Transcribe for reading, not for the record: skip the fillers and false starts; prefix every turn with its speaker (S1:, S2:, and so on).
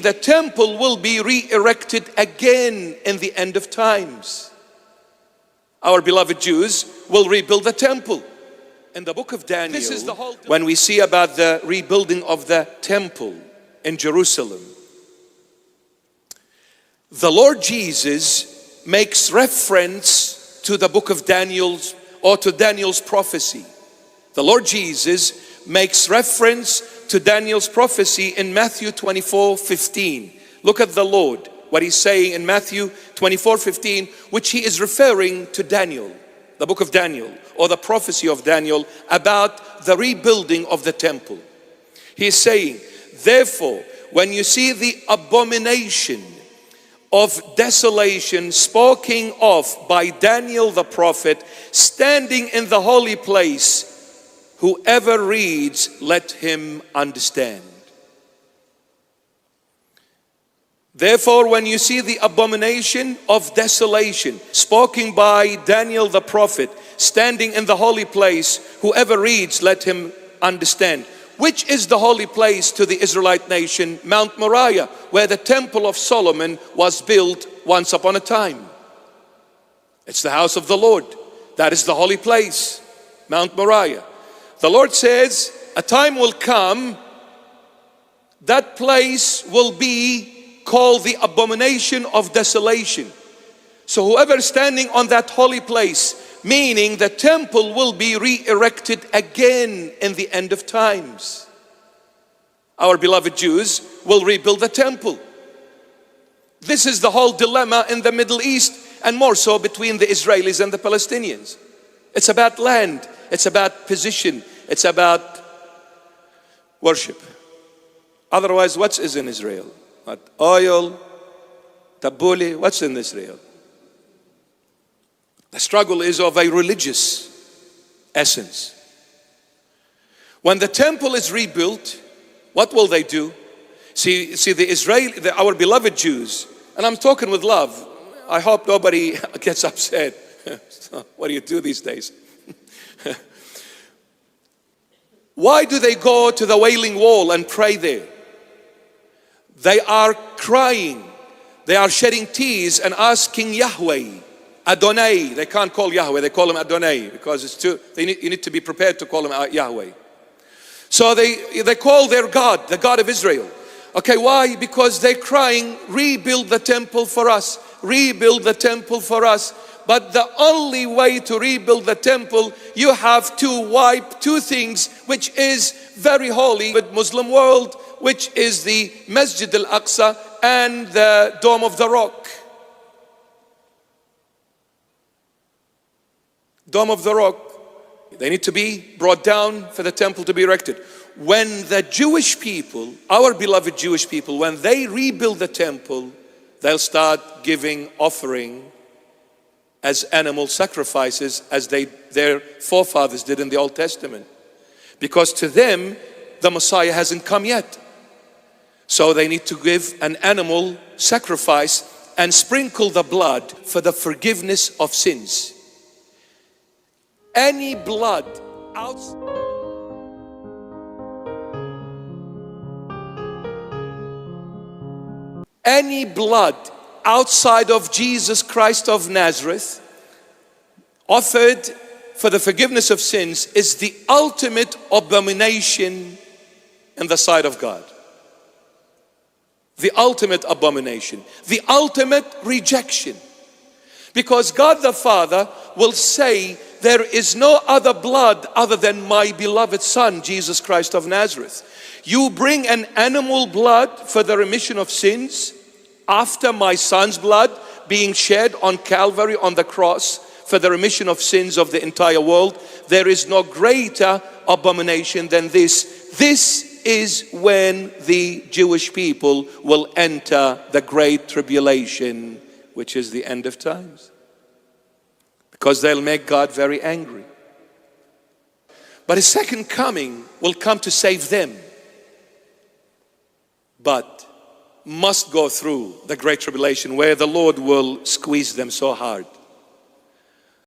S1: The temple will be re-erected again in the end of times. Our beloved Jews will rebuild the temple. In the book of Daniel, when we see about the rebuilding of the temple in Jerusalem, the Lord Jesus makes reference to the book of Daniel, or to Daniel's prophecy. The Lord Jesus makes reference to Daniel's prophecy in Matthew 24:15. Look at the Lord, what he's saying in Matthew 24:15, which he is referring to Daniel, the book of Daniel, or the prophecy of Daniel about the rebuilding of the temple. He is saying, therefore, when you see the abomination of desolation spoken of by Daniel the prophet standing in the holy place, whoever reads, let him understand. Therefore, when you see the abomination of desolation spoken by Daniel the prophet standing in the holy place, whoever reads, let him understand. Which is the holy place to the Israelite nation? Mount Moriah, where the temple of Solomon was built once upon a time. It's the house of the Lord. That is the holy place, Mount Moriah. The Lord says, a time will come, that place will be called the abomination of desolation. So whoever is standing on that holy place, meaning the temple will be re-erected again in the end of times. Our beloved Jews will rebuild the temple. This is the whole dilemma in the Middle East, and more so between the Israelis and the Palestinians. It's about land, it's about position, it's about worship. Otherwise, what is in Israel? What? Oil, tabbouleh, what's in Israel? The struggle is of a religious essence. When the temple is rebuilt, what will they do? See our beloved Jews, and I'm talking with love. I hope nobody gets upset. What do you do these days? Why do they go to the Wailing Wall and pray there? They are crying. They are shedding tears and asking Yahweh, Adonai. They can't call Yahweh, they call him Adonai because it's too, you need to be prepared to call him Yahweh. So they call their God, the God of Israel. Okay, why? Because they're crying, rebuild the temple for us, rebuild the temple for us. But the only way to rebuild the temple, you have to wipe two things, which is very holy with Muslim world, which is the Masjid al-Aqsa and the Dome of the Rock. Dome of the Rock, they need to be brought down for the temple to be erected. When the Jewish people, our beloved Jewish people, when they rebuild the temple, they'll start giving offering as animal sacrifices as their forefathers did in the Old Testament. Because to them, the Messiah hasn't come yet. So they need to give an animal sacrifice and sprinkle the blood for the forgiveness of sins. Any blood outside of Jesus Christ of Nazareth, offered for the forgiveness of sins, is the ultimate abomination in the sight of God. The ultimate abomination, the ultimate rejection. Because God the Father will say, there is no other blood other than my beloved Son, Jesus Christ of Nazareth. You bring an animal blood for the remission of sins after my Son's blood being shed on Calvary on the cross for the remission of sins of the entire world. There is no greater abomination than this. This is when the Jewish people will enter the great tribulation, which is the end of times. Because they'll make God very angry. But His second coming will come to save them. But must go through the great tribulation where the Lord will squeeze them so hard.